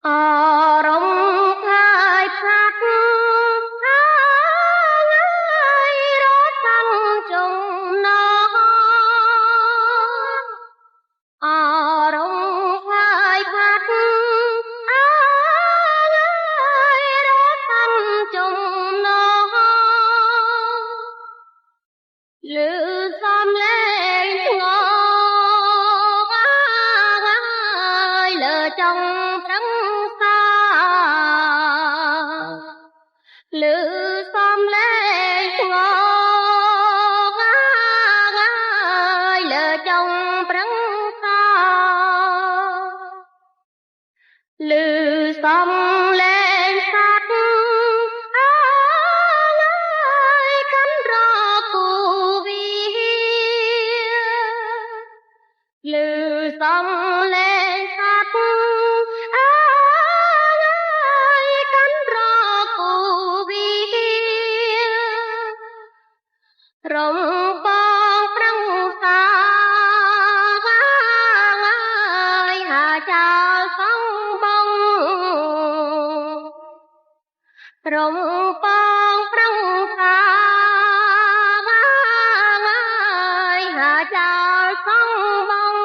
rong khai thác ơi rót xanh trùng nó rong khai thác ơi rót xanh trùng nó lư xóm lên ngõ ơi lỡ trong trắng lư xóm lên ngõ ơi lỡ trong trắng lư xóm lên sát ơi cánh rò cù vía lư xóm lên sát ơi cánh rò cù vía rồng con trăng xa ơi hà cha sóng bông rồng con trăng xa ơi hà cha sóng bông